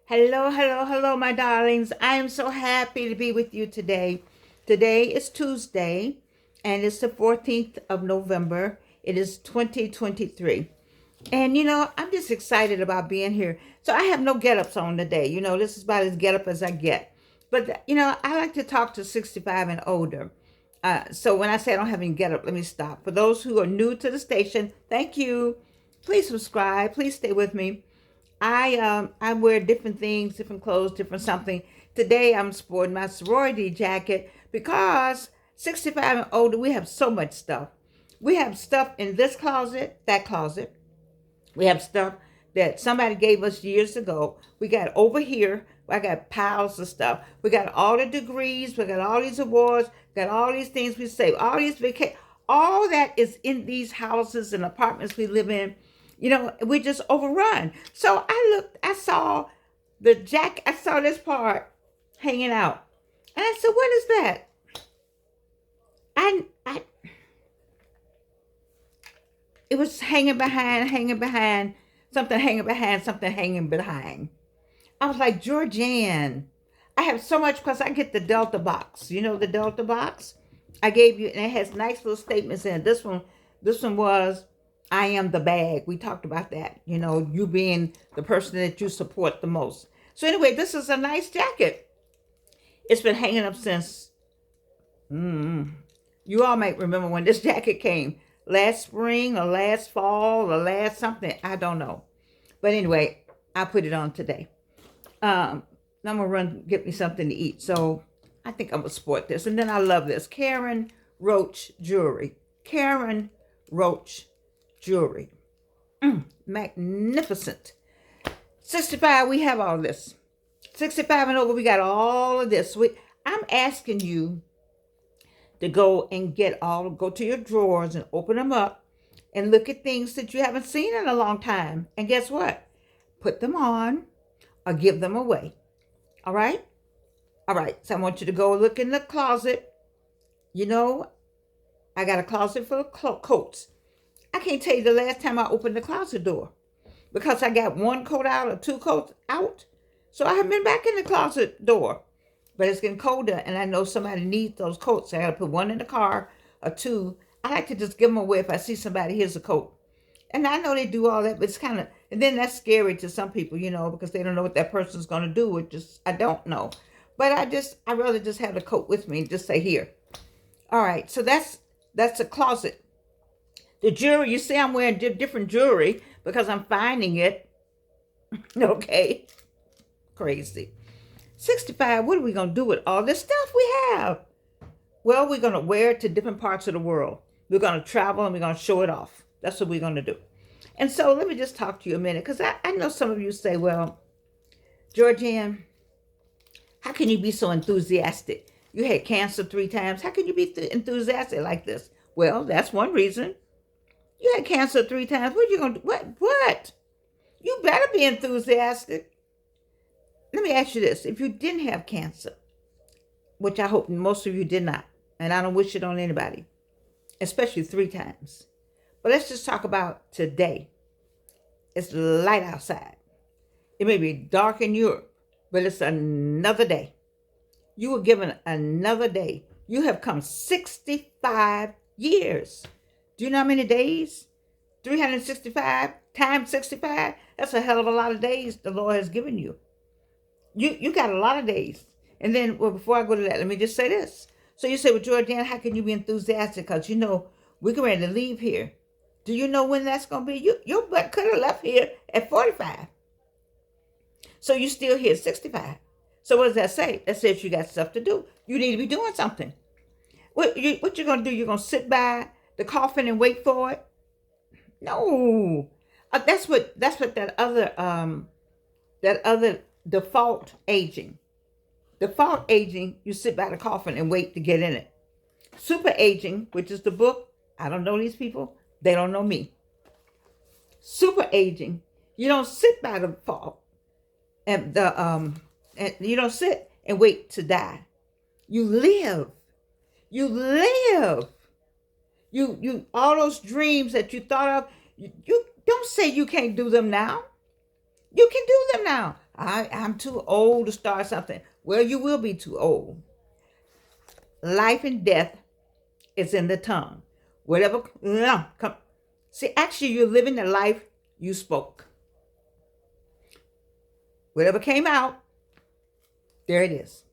Hello, hello, hello, my darlings. I am so happy to be with you today. Today is Tuesday, and it's the 14th of November. It is 2023. And, I'm just excited about being here. So I have no get ups on today. This is about as get up as I get. But, I like to talk to 65 and older. So when I say I don't have any get up, let me stop. For those who are new to the station, thank you. Please subscribe. Please stay with me. I wear different things, different clothes, different something. Today I'm sporting my sorority jacket because 65 and older, we have so much stuff. We have stuff in this closet, that closet. We have stuff that somebody gave us years ago. We got over here. I got piles of stuff. We got all the degrees. We got all these awards. Got all these things we save. All these vacation. All that is in these houses and apartments we live in. We just overrun. So I looked. I saw the jack. I saw this part hanging out, and I said, "What is that?" I it was hanging behind something, hanging behind something, hanging behind. I was like, Georgianne, I have so much because I get the Delta box. You know the Delta box I gave you, and it has nice little statements in it. This one was, I am the bag. We talked about that. You being the person that you support the most. So anyway, this is a nice jacket. It's been hanging up since. You all might remember when this jacket came last spring or last fall or last something. I don't know. But anyway, I put it on today. I'm gonna run get me something to eat. So I think I'm gonna sport this. And then I love this. Karen Roach jewelry. Karen Roach jewelry. Magnificent. 65, we have all this. 65 and over, we got all of this. I'm asking you to go and go to your drawers and open them up and look at things that you haven't seen in a long time. And guess what? Put them on or give them away. All right? All right. So I want you to go look in the closet. I got a closet full of coats. I can't tell you the last time I opened the closet door because I got one coat out or two coats out. So I haven't been back in the closet door. But it's getting colder, and I know somebody needs those coats. So I got to put one in the car or two. I like to just give them away if I see somebody, here's a coat. And I know they do all that, but it's kind of, and then that's scary to some people, because they don't know what that person's going to do. I don't know. But I rather just have the coat with me and just say, here. All right, so that's a closet. The jewelry, you see I'm wearing different jewelry because I'm finding it. Okay. Crazy. 65, what are we going to do with all this stuff we have? Well, we're going to wear it to different parts of the world. We're going to travel and we're going to show it off. That's what we're going to do. And so let me just talk to you a minute because I know some of you say, well, Georgianne, how can you be so enthusiastic? You had cancer 3 times. How can you be enthusiastic like this? Well, that's one reason. You had cancer 3 times. What are you going to do? What? You better be enthusiastic. Let me ask you this. If you didn't have cancer, which I hope most of you did not, and I don't wish it on anybody, especially 3 times. But let's just talk about today. It's light outside. It may be dark in Europe, but it's another day. You were given another day. You have come 65 years. Do you know how many days? 365 times 65? That's a hell of a lot of days the Lord has given you. You got a lot of days. And then, well, before I go to that, let me just say this. So you say, well, Jordan, how can you be enthusiastic? Because, we're getting ready to leave here. Do you know when that's going to be? Your butt could have left here at 45. So you're still here at 65. So what does that say? That says you got stuff to do. You need to be doing something. What you're going to do? You're going to sit by the coffin and wait for it? No. That's what that other default aging. Default aging, you sit by the coffin and wait to get in it. Super aging, which is the book, I don't know these people. They don't know me. Super aging, you don't sit by the fall, and you don't sit and wait to die. You live. You live. You all those dreams that you thought of. You don't say you can't do them now. You can do them now. I'm too old to start something. Well, you will be too old. Life and death is in the tongue. Whatever, no, come. See, actually, you're living the life you spoke. Whatever came out, there it is.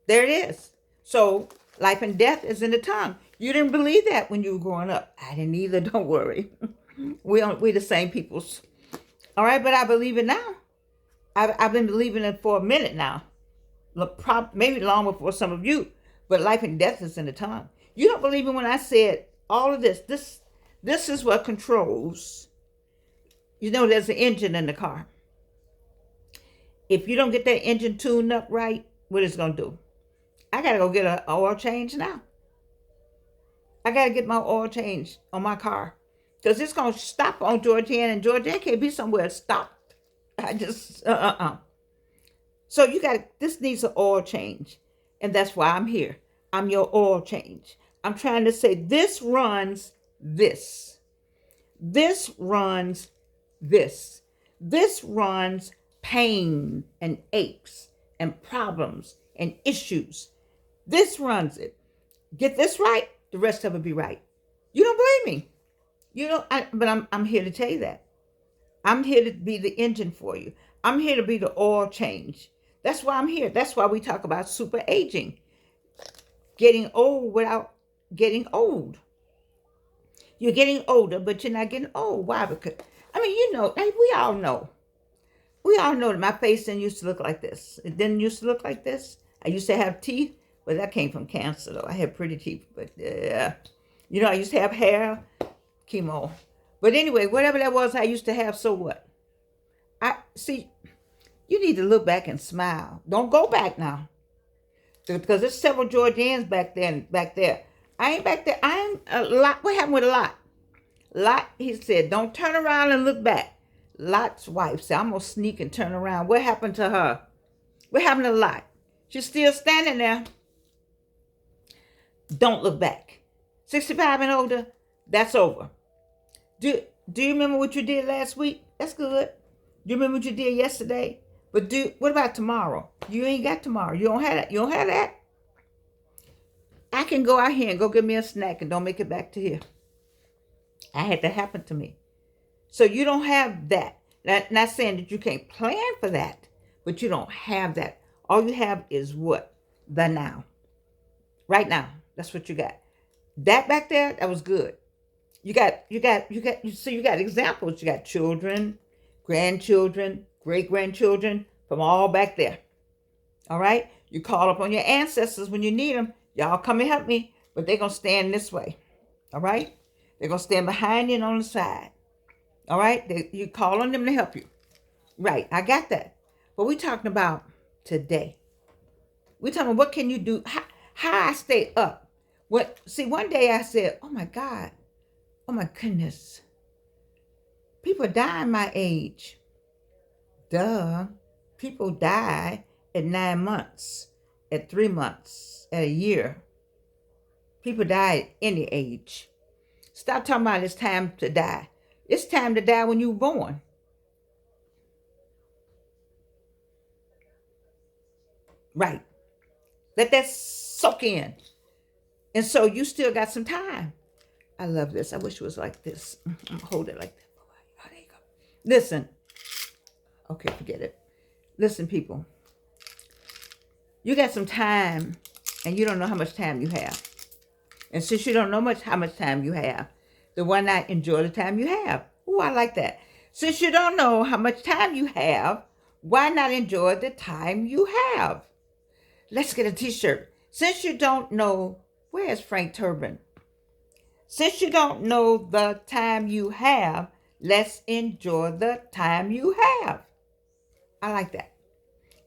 There it is. So, life and death is in the tongue. You didn't believe that when you were growing up. I didn't either. Don't worry. We're the same peoples. All right, but I believe it now. I've been believing it for a minute now. Maybe long before some of you. But life and death is in the tongue. You don't believe me when I said all of this. This is what controls. You know, there's an engine in the car. If you don't get that engine tuned up right, what it's going to do? I got to go get an oil change now. I got to get my oil change on my car. Because it's going to stop on Georgian, and Georgian can't be somewhere stopped. I just, So this needs an oil change. And that's why I'm here. I'm your oil change. I'm trying to say this runs this. This runs this. This runs pain and aches and problems and issues. This runs it. Get this right, the rest of it be right. You don't believe me. But I'm here to tell you that. I'm here to be the engine for you. I'm here to be the oil change. That's why I'm here. That's why we talk about super aging. Getting old without getting old. You're getting older, but you're not getting old. Why? Because, we all know. We all know that my face didn't used to look like this. It didn't used to look like this. I used to have teeth. Well, that came from cancer, though. I had pretty teeth. But, I used to have hair, chemo. But anyway, whatever that was I used to have, so what? You need to look back and smile. Don't go back now. Because there's several Georgians back there and back there. I ain't back there. I ain't a lot. What happened with Lot? Lot, he said, don't turn around and look back. Lot's wife said, I'm going to sneak and turn around. What happened to her? What happened to Lot? She's still standing there. Don't look back. 65 and older, that's over. Do you remember what you did last week? That's good. Do you remember what you did yesterday? But what about tomorrow? You ain't got tomorrow. You don't have that. You don't have that. I can go out here and go get me a snack and don't make it back to here. I had that happen to me. So you don't have that. Not saying that you can't plan for that, but you don't have that. All you have is what? The now. Right now. That's what you got. That back there, that was good. You got examples. You got children, grandchildren, great-grandchildren from all back there. All right? You call upon your ancestors when you need them. Y'all come and help me, but they're going to stand this way. All right? They're going to stand behind you and on the side. All right? You call on them to help you. Right, I got that. But we're talking about today. We're talking about what can you do, how I stay up. One day I said, oh my God, oh my goodness. People die my age. Duh. People die at 9 months, at 3 months, at a year. People die at any age. Stop talking about it's time to die. It's time to die when you were born. Right. Let that soak in. And so you still got some time. I love this. I wish it was like this. Hold it like that. Oh, there you go. Listen. Okay, forget it. Listen, people. You got some time and you don't know how much time you have. And since you don't know how much time you have, then why not enjoy the time you have? Oh, I like that. Since you don't know how much time you have, why not enjoy the time you have? Let's get a t-shirt. Since you don't know, where's Frank Turbin? Since you don't know the time you have, let's enjoy the time you have. I like that.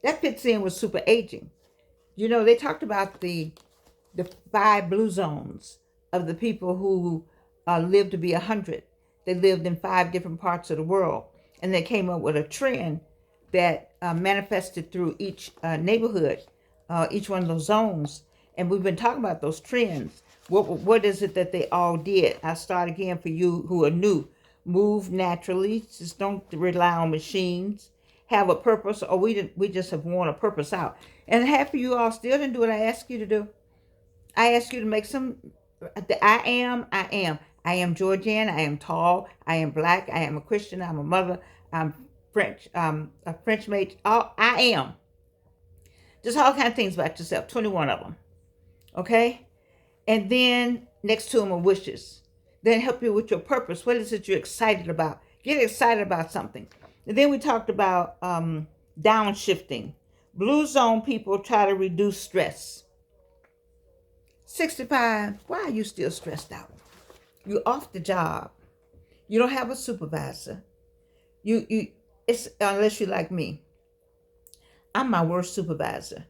That fits in with super aging. They talked about the 5 blue zones of the people who lived to be 100. They lived in 5 different parts of the world. And they came up with a trend that manifested through each neighborhood, each one of those zones. And we've been talking about those trends. What is it that they all did? I start again for you who are new. Move naturally. Just don't rely on machines. have a purpose, or we just have worn a purpose out. And half of you all still didn't do what I asked you to do. I asked you to make some. I am Georgian. I am tall. I am black. I am a Christian. I'm a mother. I'm French. A French maid. All I am. Just all kind of things about yourself. 21 of them. Okay. And then next to them are wishes. Then help you with your purpose. What is it you're excited about? Get excited about something. And then we talked about downshifting. Blue zone people try to reduce stress. 65, why are you still stressed out? You're off the job. You don't have a supervisor. It's unless you're like me. I'm my worst supervisor.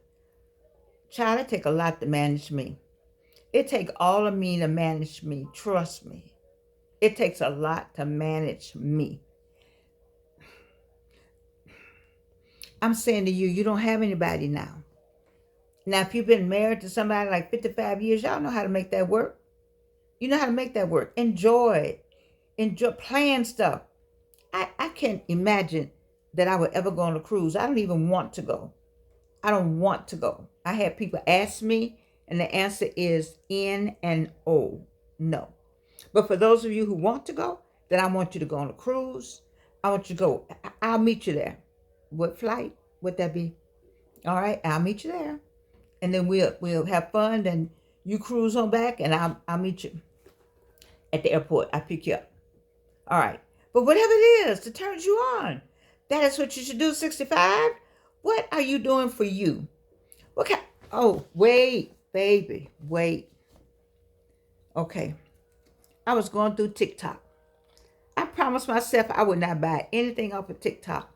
Child, it take a lot to manage me. It take all of me to manage me. Trust me. It takes a lot to manage me. I'm saying to you, you don't have anybody now. Now, if you've been married to somebody like 55 years, y'all know how to make that work. You know how to make that work. Enjoy it. Enjoy playing stuff. I can't imagine that I would ever go on a cruise. I don't even want to go. I don't want to go. I had people ask me, and the answer is N and O, no. But for those of you who want to go, then I want you to go on a cruise. I want you to go. I'll meet you there. What flight would that be? All right, I'll meet you there. And then we'll have fun, and you cruise on back, and I'll meet you at the airport. I'll pick you up. All right. But whatever it is that turns you on, that is what you should do, 65. What are you doing for you? Oh, wait, baby, wait. Okay. I was going through TikTok. I promised myself I would not buy anything off of TikTok.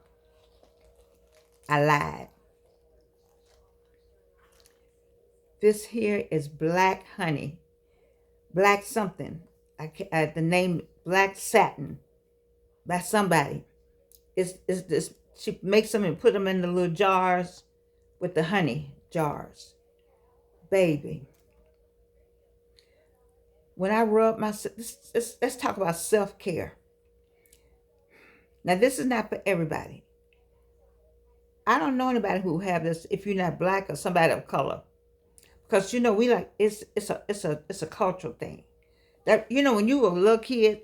I lied. This here is black honey. Black something. The name Black Satin by somebody. It's this. She makes them and put them in the little jars with the honey jars. Baby. When I rub myself, let's talk about self-care. Now, this is not for everybody. I don't know anybody who have this if you're not black or somebody of color. Because we like it's a cultural thing. That when you were a little kid,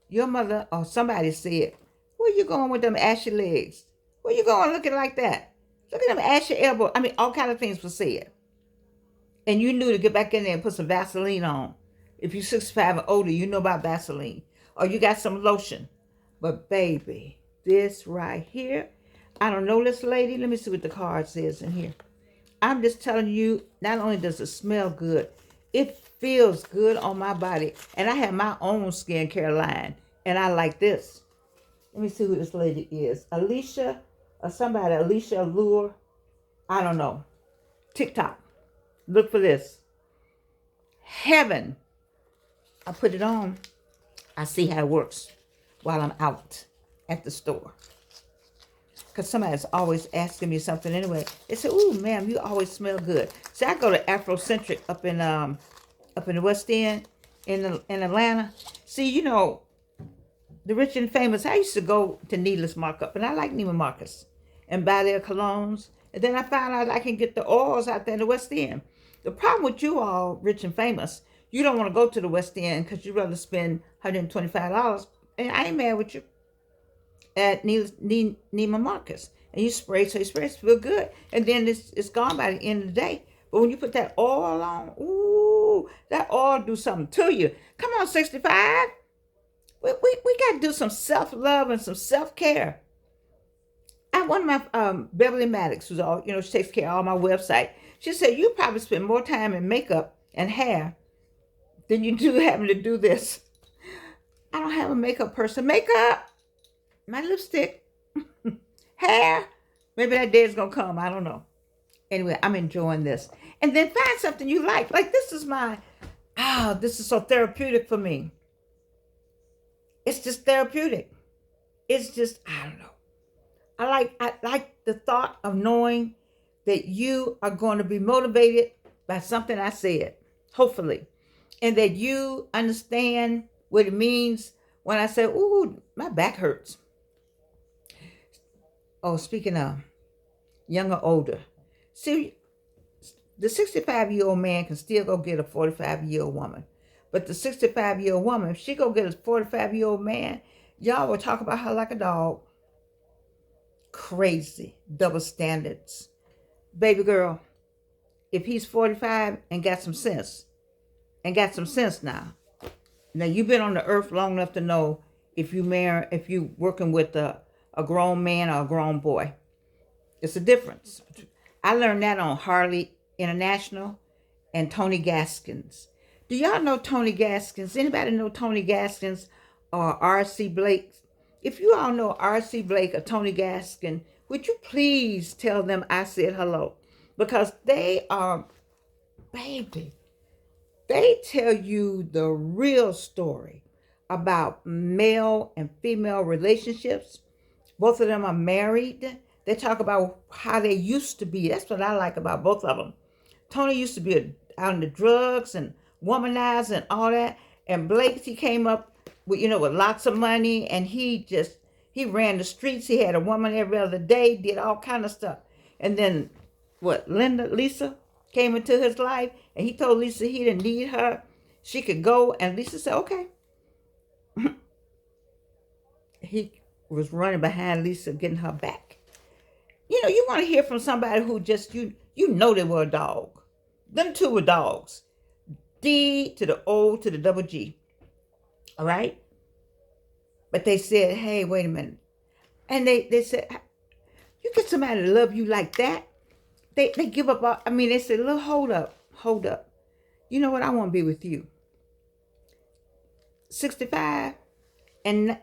your mother or somebody said, "Where you going with them ashy legs? Where you going looking like that? Look at them ashy elbows." I mean, all kind of things were said. And you knew to get back in there and put some Vaseline on. If you're 65 or older, you know about Vaseline. Or you got some lotion. But baby, this right here, I don't know this lady. Let me see what the card says in here. I'm just telling you, not only does it smell good, it feels good on my body. And I have my own skincare line. And I like this. Let me see who this lady is. Alicia or somebody. Alicia Allure. I don't know. TikTok. Look for this. Heaven. I put it on. I see how it works while I'm out at the store. Because somebody's always asking me something anyway. They say, "Ooh, ma'am, you always smell good." See, I go to Afrocentric up in the West End in Atlanta. See, the rich and famous. I used to go to Needless Markup, and I like Neiman Marcus and buy their colognes. And then I found out I can get the oils out there in the West End. The problem with you all, rich and famous, you don't want to go to the West End because you'd rather spend $125. And I ain't mad with you. At Neiman Marcus, and you spray it feel good, and then it's gone by the end of the day. But when you put that oil on, ooh, that oil do something to you. Come on, 65. We got to do some self-love and some self-care. One of my Beverly Maddox, who's all she takes care of all my website. She said you probably spend more time in makeup and hair than you do having to do this. I don't have a makeup person. Makeup. My lipstick, hair, maybe that day is going to come. I don't know. Anyway, I'm enjoying this. And then find something you like. Like this is this is so therapeutic for me. It's just therapeutic. It's just, I don't know. I like the thought of knowing that you are going to be motivated by something I said, hopefully. And that you understand what it means when I say, "Ooh, my back hurts." Oh, speaking of young or older, see, the 65-year-old man can still go get a 45-year-old woman. But the 65-year-old woman, if she go get a 45-year-old man, y'all will talk about her like a dog. Crazy. Double standards. Baby girl, if he's 45 and got some sense, now. Now you've been on the earth long enough to know if you working with a grown man or a grown boy. It's a difference. I learned that on Harley International and Tony Gaskins. Do y'all know Tony Gaskins? Anybody know Tony Gaskins or R.C. Blake? If you all know R.C. Blake or Tony Gaskin, would you please tell them I said hello? Because they are, baby, they tell you the real story about male and female relationships. Both of them are married. They talk about how they used to be. That's what I like about both of them. Tony used to be out in the drugs and womanizer and all that. And Blake, he came up with, with lots of money, and he ran the streets. He had a woman every other day, did all kind of stuff. And then Lisa came into his life, and he told Lisa he didn't need her. She could go, and Lisa said, okay. He was running behind Lisa, getting her back. You want to hear from somebody who just, you know they were a dog. Them two were dogs. D to the O to the double G. All right? But they said, hey, wait a minute. And they said, you get somebody to love you like that? They give up. They said, look, hold up. You know what? I want to be with you. 65 and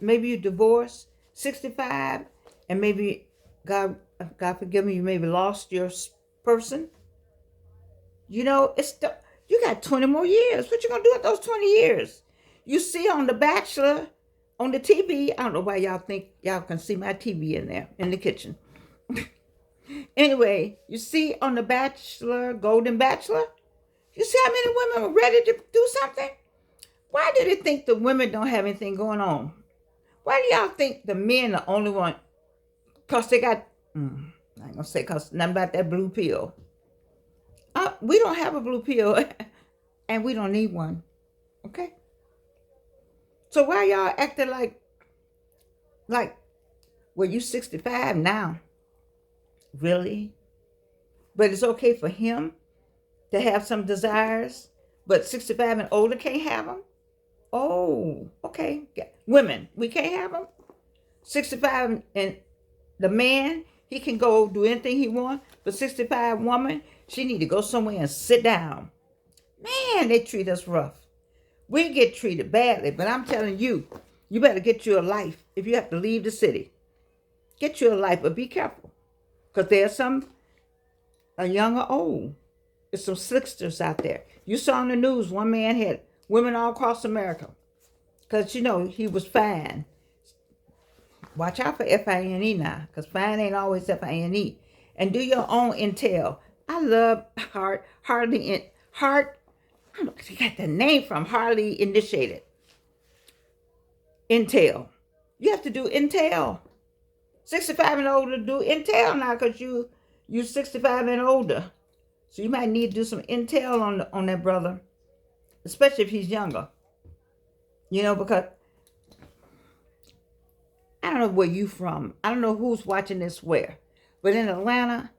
maybe you divorced. 65 and maybe, God forgive me, you maybe lost your person. You got 20 more years. What you gonna do with those 20 years? You see on The Bachelor, on the TV, I don't know why y'all think y'all can see my TV in there, in the kitchen. Anyway, you see on The Bachelor, Golden Bachelor, you see how many women are ready to do something? Why do they think the women don't have anything going on? Why do y'all think the men are the only one? Because they got, I ain't gonna say because nothing about that blue pill. We don't have a blue pill, and we don't need one. Okay? So why y'all acting like, well, you 65 now? Really? But it's okay for him to have some desires, but 65 and older can't have them? Oh, okay. Women, we can't have them? 65 and the man, he can go do anything he wants, but 65 woman, she need to go somewhere and sit down. Man, they treat us rough. We get treated badly, but I'm telling you, you better get you a life. If you have to leave the city, get you a life, but be careful. Because there's some, young or old. There's some slicksters out there. You saw on the news, one man had women all across America. Because, he was fine. Watch out for F-I-N-E now, because fine ain't always F-I-N-E. And do your own intel. I love Harley, I don't know where you got the name from, Harley Initiated. Intel. You have to do intel. 65 and older do intel now, because you 65 and older. So you might need to do some intel on that brother, especially if he's younger. Because I don't know where you from. I don't know who's watching this where. But in Atlanta,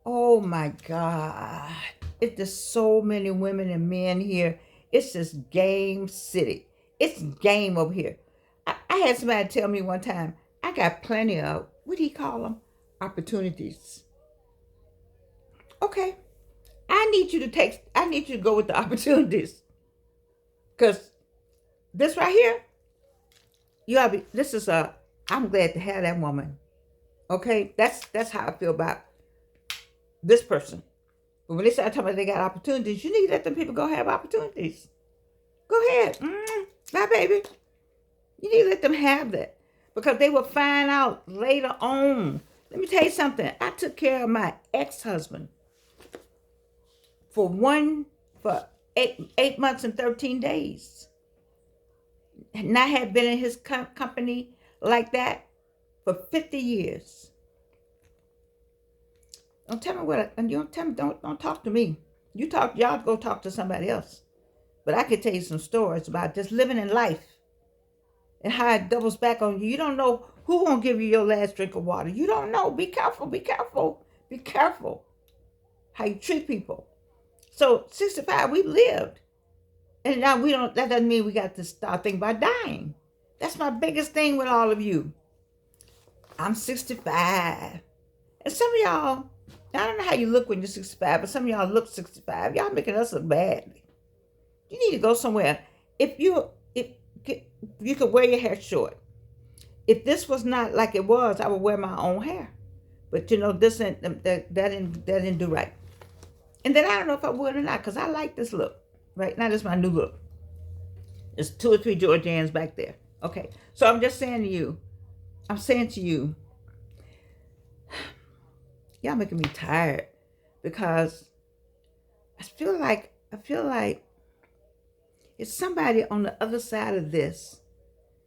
oh my God. It's just so many women and men here. It's just game city. It's game over here. I had somebody tell me one time, I got plenty of, what do you call them? Opportunities. Okay. I need you to go with the opportunities. Because this right here, I'm glad to have that woman. Okay? That's how I feel about this person. But when they start talking about they got opportunities, you need to let them people go have opportunities. Go ahead. Bye, baby. You need to let them have that. Because they will find out later on. Let me tell you something. I took care of my ex-husband for 8 months and 13 days. And I had been in his company like that for 50 years. Don't tell me and you don't tell me, don't talk to me. Y'all go talk to somebody else. But I could tell you some stories about just living in life and how it doubles back on you. You don't know who gonna give you your last drink of water. You don't know. Be careful, be careful, be careful how you treat people. So 65, we lived. And now that doesn't mean we got to start thinking about dying. That's my biggest thing with all of you. I'm 65. And some of y'all, I don't know how you look when you're 65, but some of y'all look 65. Y'all making us look bad. You need to go somewhere. If you could wear your hair short. If this was not like it was, I would wear my own hair. But this that didn't do right. And then I don't know if I would or not, because I like this look. Right now, this is my new look. There's 2 or 3 Georgians back there. Okay, so I'm just saying to you, y'all making me tired, because I feel like it's somebody on the other side of this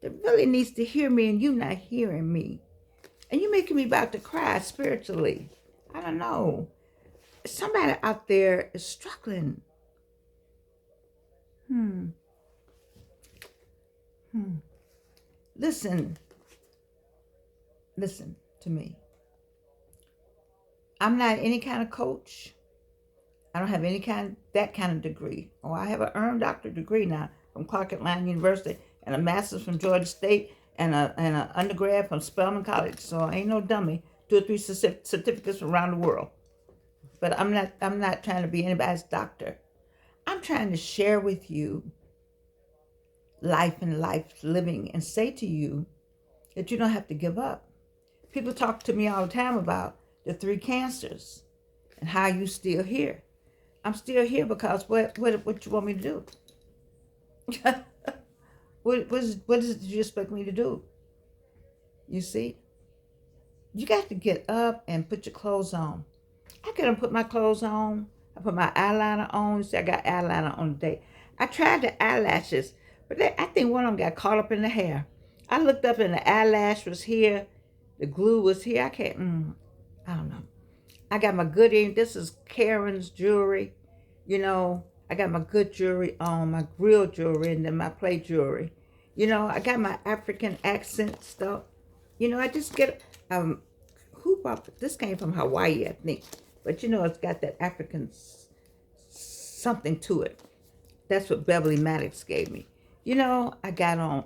that really needs to hear me, and you not hearing me. And you making me about to cry spiritually. I don't know. Somebody out there is struggling. Listen to me. I'm not any kind of coach. I don't have that kind of degree. Oh, I have an earned doctorate degree now from Clark Atlanta University, and a master's from Georgia State, and an undergrad from Spelman College. So I ain't no dummy. 2 or 3 certificates from around the world. But I'm not trying to be anybody's doctor. I'm trying to share with you life and life living, and say to you that you don't have to give up. People talk to me all the time about the 3 cancers and how you still here. I'm still here because what you want me to do? what is it you expect me to do? You see? You got to get up and put your clothes on. I couldn't put my clothes on. I put my eyeliner on. See, I got eyeliner on today. I tried the eyelashes, but I think one of them got caught up in the hair. I looked up and the eyelash was here. The glue was here. I don't know. I got my good earring. This is Karen's jewelry. I got my good jewelry on, my real jewelry, and then my play jewelry. I got my African accent stuff. I just get, who bought this? Came from Hawaii, I think. But it's got that African something to it. That's what Beverly Maddox gave me. I got on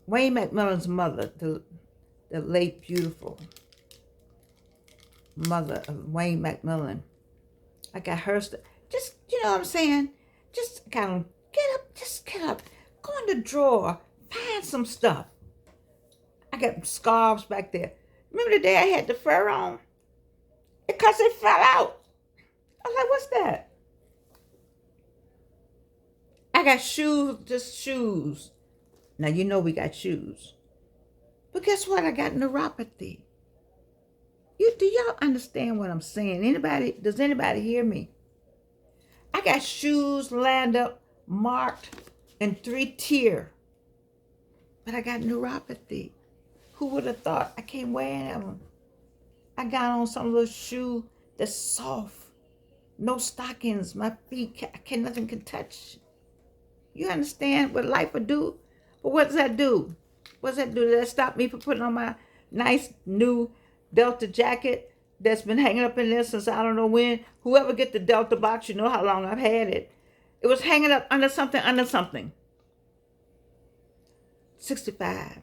Wayne McMillan's mother, the late beautiful mother of Wayne McMillan. I got her stuff. Just, what I'm saying? Just kind of get up. Go in the drawer. Find some stuff. I got scarves back there. Remember the day I had the fur on? Because it fell out. I was like, what's that? I got shoes, just shoes. Now, we got shoes. But guess what? I got neuropathy. Do y'all understand what I'm saying? Does anybody hear me? I got shoes lined up, marked, in 3-tier. But I got neuropathy. Who would have thought? I can't wear any of them. I got on some little shoe that's soft. No stockings. My feet, nothing can touch. You understand what life would do? But what does that do? What does that do? Does that stop me from putting on my nice new Delta jacket that's been hanging up in there since I don't know when? Whoever get the Delta box, you know how long I've had it. It was hanging up under something. 65.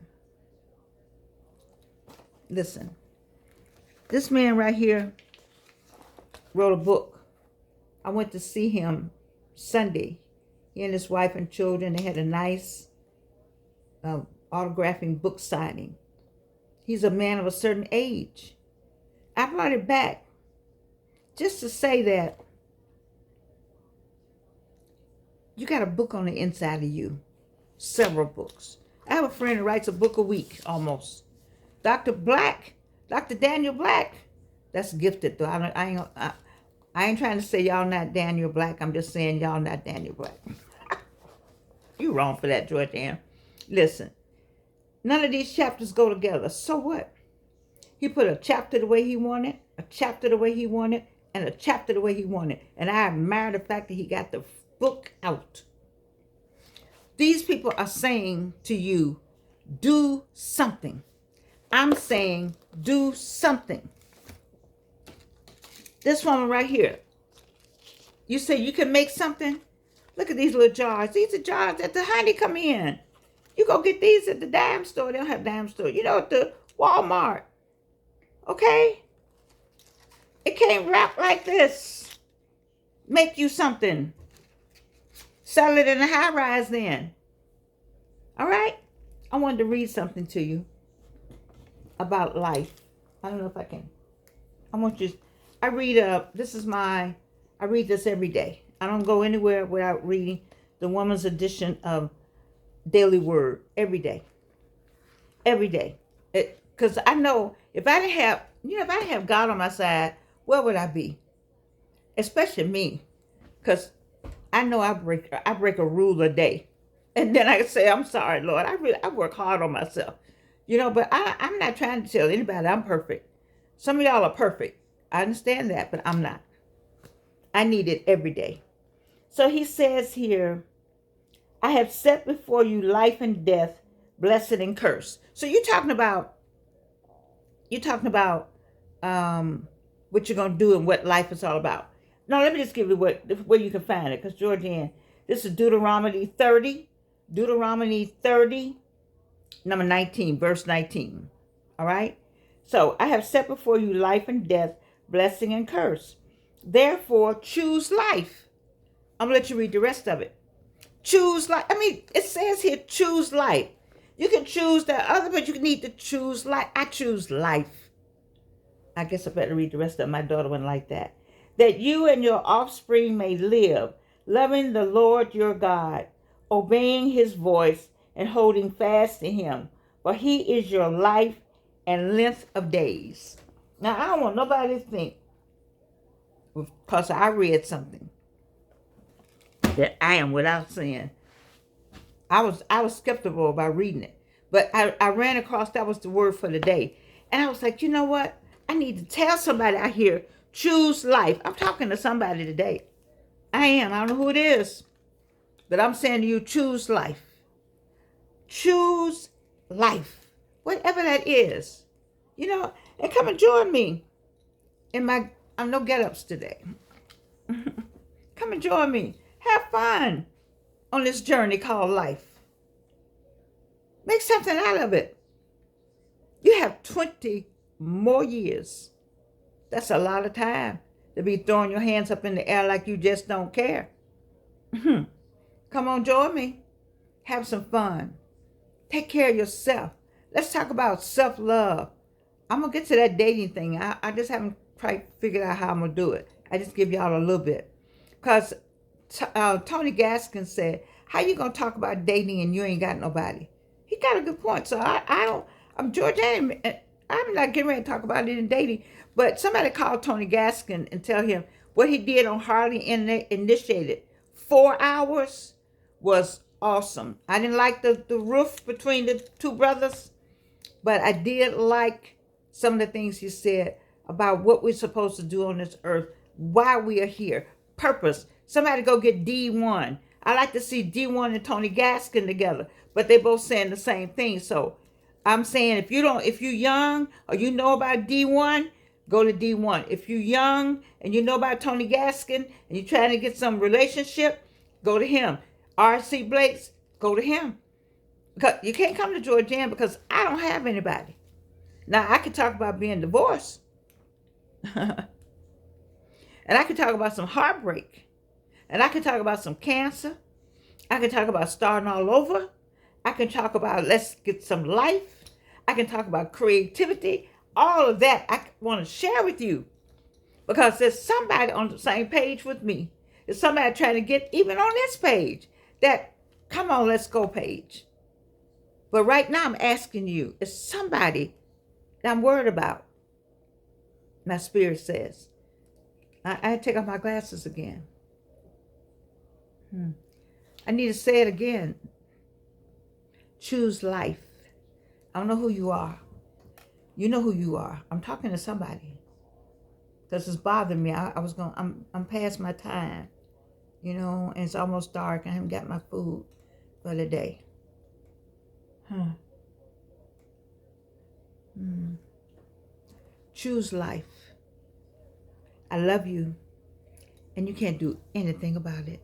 Listen, this man right here wrote a book. I went to see him Sunday. He and his wife and children, they had a nice autographing book signing. He's a man of a certain age. I brought it back just to say that you got a book on the inside of you. Several books. I have a friend who writes a book a week almost. Dr. Daniel Black. That's gifted though. I ain't trying to say y'all not Daniel Black. I'm just saying y'all not Daniel Black. You wrong for that, Georgianne. Listen. None of these chapters go together. So what? He put a chapter the way he wanted, a chapter the way he wanted, and a chapter the way he wanted. And I admire the fact that he got the book out. These people are saying to you, do something. I'm saying, do something. This woman right here. You say you can make something? Look at these little jars. These are jars that the honey come in. You go get these at the dime store. They don't have dime store. You know, at the Walmart. Okay? It can't wrap like this. Make you something. Sell it in a high rise then. All right? I wanted to read something to you about life. I don't know if I can. I want you. I read I read this every day. I don't go anywhere without reading the woman's edition of Daily Word every day. Every day. Because I know if I didn't have God on my side, where would I be? Especially me. Because I know I break a rule a day. And then I say, I'm sorry, Lord. I work hard on myself. But I'm not trying to tell anybody I'm perfect. Some of y'all are perfect. I understand that, but I'm not. I need it every day. So he says here, I have set before you life and death, blessed and cursed. So you're talking about what you're going to do and what life is all about. Now, let me just give you where you can find it. Because Georgianne, this is Deuteronomy 30, number 19, verse 19. All right? So, I have set before you life and death, blessing and curse. Therefore, choose life. I'm going to let you read the rest of it. Choose life. It says here, choose life. You can choose that other, but you need to choose life. I choose life. I guess I better read the rest of it. My daughter wouldn't like that. That you and your offspring may live, loving the Lord your God, obeying his voice, and holding fast to him. For he is your life and length of days. Now, I don't want nobody to think, because I read something, that I am without sin. I was skeptical about reading it. But I ran across that was the word for the day. And I was like, you know what? I need to tell somebody out here, choose life. I'm talking to somebody today. I am. I don't know who it is. But I'm saying to you, choose life. Choose life. Whatever that is. And come and join me in I'm no get-ups today. Come and join me. Have fun on this journey called life. Make something out of it. You have 20 more years. That's a lot of time to be throwing your hands up in the air like you just don't care. Come on, join me. Have some fun. Take care of yourself. Let's talk about self-love. I'm going to get to that dating thing. I just haven't quite figured out how I'm going to do it. I just give y'all a little bit. Because Tony Gaskin said, how you going to talk about dating and you ain't got nobody? He got a good point. So I'm Georgianne. I'm not getting ready to talk about it in dating. But somebody called Tony Gaskin and tell him what he did on Hardly Initiated. 4 hours was awesome. I didn't like the roof between the two brothers, but I did like some of the things he said about what we're supposed to do on this earth, why we are here, purpose. Somebody go get D1. I like to see D1 and Tony Gaskin together, but they both saying the same thing. So I'm saying if you're young or you know about D1, go to D1. If you're young and you know about Tony Gaskin and you're trying to get some relationship, go to him. R.C. Blakes, go to him. Because you can't come to Georgianne because I don't have anybody. Now, I could talk about being divorced. And I could talk about some heartbreak. And I could talk about some cancer. I could talk about starting all over. I can talk about let's get some life. I can talk about creativity. All of that I want to share with you. Because there's somebody on the same page with me. There's somebody trying to get even on this page. That, come on, let's go page. But right now I'm asking you, is somebody that I'm worried about? My spirit says. I take off my glasses again. I need to say it again. Choose life. I don't know who you are. You know who you are. I'm talking to somebody because it's bothering me. I'm past my time, and it's almost dark. I haven't got my food for the day. Huh. Mm. Choose life. I love you, and you can't do anything about it.